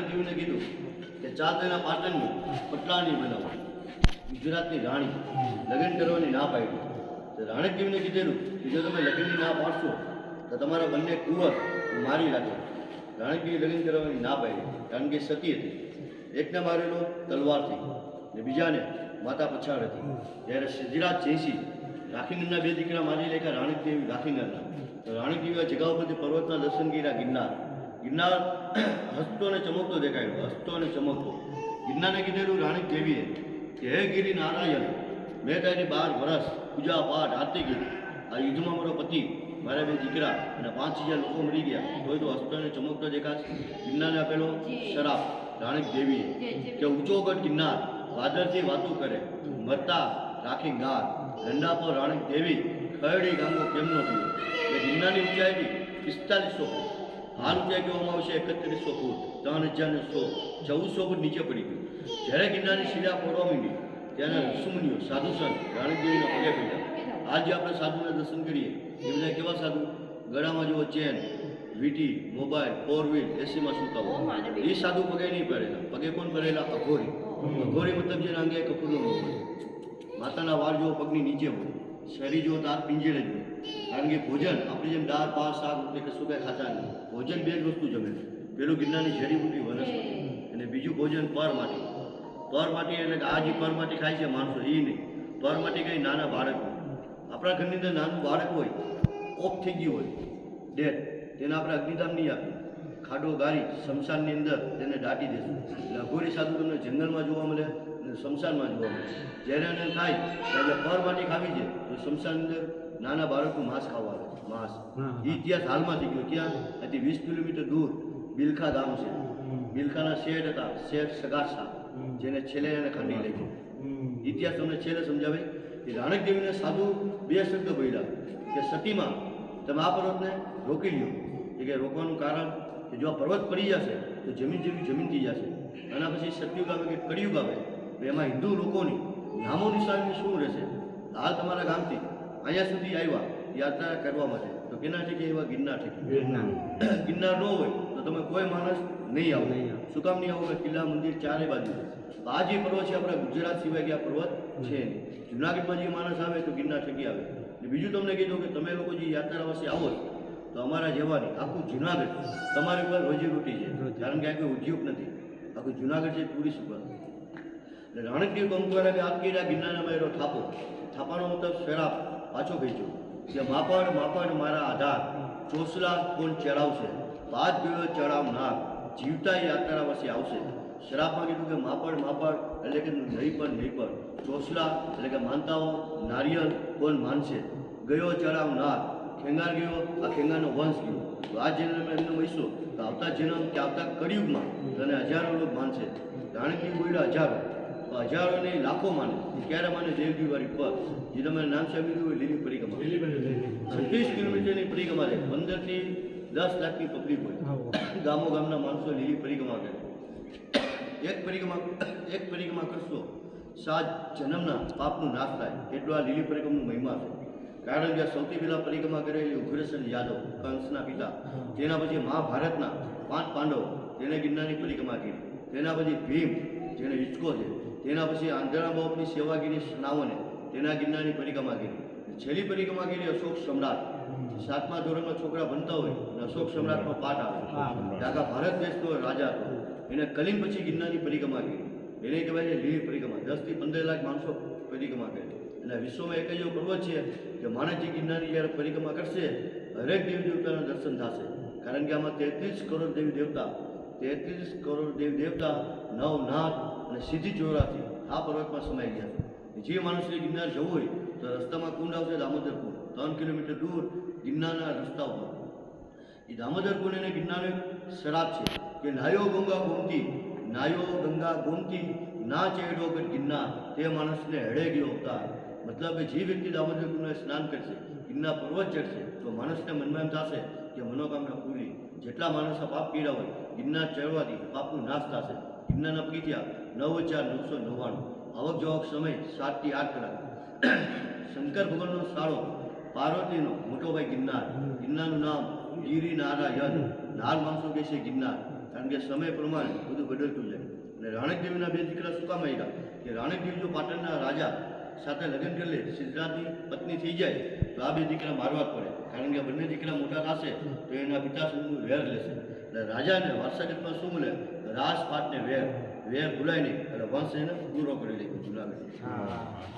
જીવને કીધું કે ચા તેના પાટણની પટલાની બનાવો ગુજરાતની રાણી લગ્ન કરવાની ના પાડી. તો રાણકજીવને કીધેલું કે જો તમે લગ્નની ના પાડશો તો તમારા બંને કુંવર મારી લાગે. રાણકજીએ લગ્ન કરવાની ના પાડી કારણ કે સતી હતી. એકને મારેલો તલવારથી ને બીજાને માતા પછાડ હતી. જ્યારે સિદ્ધિરાજ જયસિંહ રાખીનગરના બે દીકરા મારી લેખા રાણકદેવી રાખીનગરના. તો રાણકદેવીએ જગા ઉપરથી પર્વતના દર્શન કર્યા. ગિરનાર હસતો અને ચમકતો દેખાયો, હસતો અને ચમકતો. ગિરનારને કીધેલું રાણક દેવીએ કે હે ગિરી નારાયણ, મેં તારી 12 વર્ષ પૂજા પાઠ આરતી કરી. આ યુદ્ધમાં મારો પતિ, મારા બે દીકરા અને 5000 લોકો મરી ગયા, તોય તો હસતો અને ચમકતો દેખાશે. ગિરનારને આપેલો શરાપ રાણક દેવીએ કે ઊંચો ગઢ ગિરનાર વાદળથી વાતો કરે, મરતા રાખી ગાર. રંડા પર રાણક દેવી ખરડી ગાંગો કેમનો થયો. એ ગિરનારની ઊંચાઈ 4500 ફૂટ, હાલ ઊંચાઈ કહેવામાં આવશે 3100 ફૂટ, 3100 1400 ફૂટ નીચે પડી ગયું. જ્યારે ગિરનારની શિલા પડવા માંડી ત્યારે ઋષિમુનિઓ સાધુ સંત રાણકદેવીના પગે પડ્યા. આજે આપણે સાધુના દર્શન કરીએ એ બધા કેવા સાધુ? ગળામાં જુઓ ચેન, વીટી, મોબાઈલ, 4 વ્હીલ, એસીમાં સૂતા હોય. એ સાધુ પગે નહીં પડેલા. પગે કોણ પડેલા? અઘોરી. અઘોરી મતલબ જેના અંગે કપૂરનો ન હોય. માતાના વાળ જુઓ પગની નીચે હોય. શરીર જુઓ તાર પિંજરે જ હોય. કારણ કે ભોજન આપણી જેમ દાળ ભાત શાક એટલે કશું કાંઈ ખાતા નહીં. ભોજન બે જ વસ્તુ જમે. પેલું ગિરનારની જડીબુટી વનસ્પતિ અને બીજું ભોજન પરમાટી. પરમાટી એટલે કે આ જે પરમાટી ખાય છે માણસો એ નહીં. પરમાટી કંઈ નાના બાળક હોય. આપણા ઘરની અંદર નાનું બાળક હોય, ઓફ થઈ ગયું હોય, ડેડ, તેને આપણે અગ્નિધામ નહીં આપીએ. ખાડો ગાળી શમશાનની અંદર તેને દાટી દેશું. એટલે અઘોરી સાધુ તમને જંગલમાં જોવા મળે અને શમશાનમાં જોવા મળે. જ્યારે એને થાય ત્યારે પરમાટી ખાવી છે તો શમશાનની અંદર નાના બાળકનું માંસ ખાવા આવે. માંસ એ ઇતિહાસ હાલમાં થઈ ગયો. ક્યાં? અહીંથી 20 કિલોમીટર દૂર બિલખા ગામ છે. બિલખાના શેઠ હતા, શેઠ સગાસા, જેને છેલ્લે એને ખાંડી લઈ ગયો. ઇતિહાસ તમને છેલ્લે સમજાવે. એ રાણકદેવીને સાધુ બે શબ્દ બોલ્યા કે સતીમાં તમે આ પર્વતને રોકી લ્યો. કે રોકવાનું કારણ કે જો આ પર્વત પડી જશે તો જમીન જેવી જમીન થઈ જશે. આના પછી સતયુગ આવે કે કળિયુગ આવે તો એમાં હિન્દુ લોકોની નામો નિશાની શું રહેશે? હાલ તમારા ગામથી અહીંયા સુધી આવ્યા યાત્રા કરવા માટે તો કેના ઠેકે એવા ગિરનાર ઠેકે. ગિરનાર ન હોય તો તમે કોઈ માણસ નહીં આવો. શું કામ નહીં આવો? કિલ્લા મંદિર ચારે બાજુ. આ જે પર્વત છે આપણા ગુજરાત સિવાય કે આ પર્વત છે નહીં. જુનાગઢમાં જે માણસ આવે તો ગિરનાર ઠેકી આવે. બીજું તમને કીધું કે તમે લોકો જે યાત્રા વર્ષે આવો તો અમારા જવાની આખું જુનાગઢ તમારી ઉપર રોજીરોટી છે. કારણ કે આ કોઈ ઉદ્યોગ નથી. આખું જુનાગઢ છે ટુરિસ્ટ ઉપર. એટલે રાણકદેવ કંકુવાળા હાથ કર્યા ગિરનારમાં એનો થાપો. થાપાનો મતલબ શરાબ પાછો ખેંચ્યો કે માપડ માપડ મારા આધાર, ચોસલા કોણ ચડાવશે, ભાત ગયો ચડાવનાર, જીવતા યાત્રા વર્ષે આવશે. શરાબમાં કીધું કે માપડ માપડ એટલે કે નહીં પર, ચોસલા એટલે કે માનતાઓ, નારિયેલ કોણ માનશે, ગયો ચડાવનાર, ખેંગાર ગયો, આ ખેંગારનો વંશ ગયો. તો આ જન્મ એમને મહીશો તો આવતા જન્મ કે આવતા કળિયુગમાં તને હજારો લોકો માનશે. રાણકદેવ બોલ્યા હજારો, તો હજારો નહીં લાખો માને. ક્યારે માને? દેવગીવાળી પર જે તમે નામ સાંભળ્યું હોય, લીલી પરિક્રમા. 36 કિલોમીટરની પરિક્રમા છે. 15 થી 10 લાખની પબ્લિક હોય. ગામો ગામના માણસો લીલી પરિક્રમા કરે. એક પરિક્રમા કરશો 7 જન્મના પાપનું નાશ થાય. એટલો આ લીલી પરિક્રમાનો મહિમા છે. કારણ કે સૌથી પહેલાં પરિક્રમા કરેલી ઉગ્રસેન યાદવ, કંસના પિતા. તેના પછી મહાભારતના 5 પાંડવ, તેને ગિરનારની પરિક્રમા કરી. તેના પછી ભીમ, જેને હિંચકો છે. તેના પછી આંધળા બાપની સેવાગીરી સ્નાવને, તેના ગિરનારની પરિક્રમા કરી. છેલ્લી પરિક્રમા કરી અશોક સમ્રાટ. 7મા ધોરણમાં છોકરા ભણતા હોય અને અશોક સમ્રાટનો પાઠ આવે. આખા ભારત દેશનો રાજા હતો. એને કલિંગ પછી ગિરનારની પરિક્રમા કરી. એને કહેવાય છે લીલી પરિક્રમા. 10 થી 15 લાખ માણસો પરિક્રમા કરે. એટલે વિશ્વમાં એક જ એવો પર્વત છે કે માણસજી ગિરનારની જ્યારે પરિક્રમા કરશે હરેક દેવી દેવતાના દર્શન થશે. કારણ કે આમાં 33 કરોડ દેવી દેવતા, 33 કરોડ દેવી દેવતા, 9 નાથ અને સીધી ચોરાથી આ પર્વતમાં સમાઈ ગયા. જે માણસને ગિરનાર જવું હોય તો રસ્તામાં કુંડ આવશે દામોદર કુંડ, 3 કિલોમીટર દૂર ગિરનારના રસ્તા ઉપર. એ દામોદર કુંડ એને ગિરનારનો શરાબ છે કે નાયો ગંગા ગોમતી ના ચેડો ગિરનાર, તે માણસને હેડે ગયો અવતાર. મતલબ કે જે વ્યક્તિ દામોદર કુંડમાં સ્નાન કરશે, ગિરનાર પર્વત ચડશે તો માણસને મનમાં એમ થશે કે મનોકામના પૂરી. જેટલા માણસના પાપ પીડા હોય ગિરનાર ચડવાથી પાપનું નાશ થશે. ગિરનારના પગથિયા 9,999. આવક જવક સમય 7 થી 8 કલાક. શંકર ભગવાનનો શાળો, પાર્વતીનો મોટો ભાઈ ગિરનાર. ગિરનારનું નામ ગિરી નારાયણ. નાર માણસો કહે છે ગિરનાર. કારણ કારણ કે સમય પ્રમાણે બધું બદલતું જાય. અને રાણકદેવીના બે દીકરા શું કામ આવ્યા કે રાણકદેવી જો પાટણના રાજા સાથે લગ્ન કરી લે, સિદ્ધરાજની પત્ની થઈ જાય તો આ બે દીકરા મારવા જ પડે, કારણ કે બંને દીકરા મોટા થશે તો એના પિતાશ્રીનું વેર લેશે. એટલે રાજાને વારસાગતમાં શું મળે? રાજપાટ ને વેર ભૂલાય નહીં, એટલે વંશ એને પૂરો કરી લે જુનાગઢ.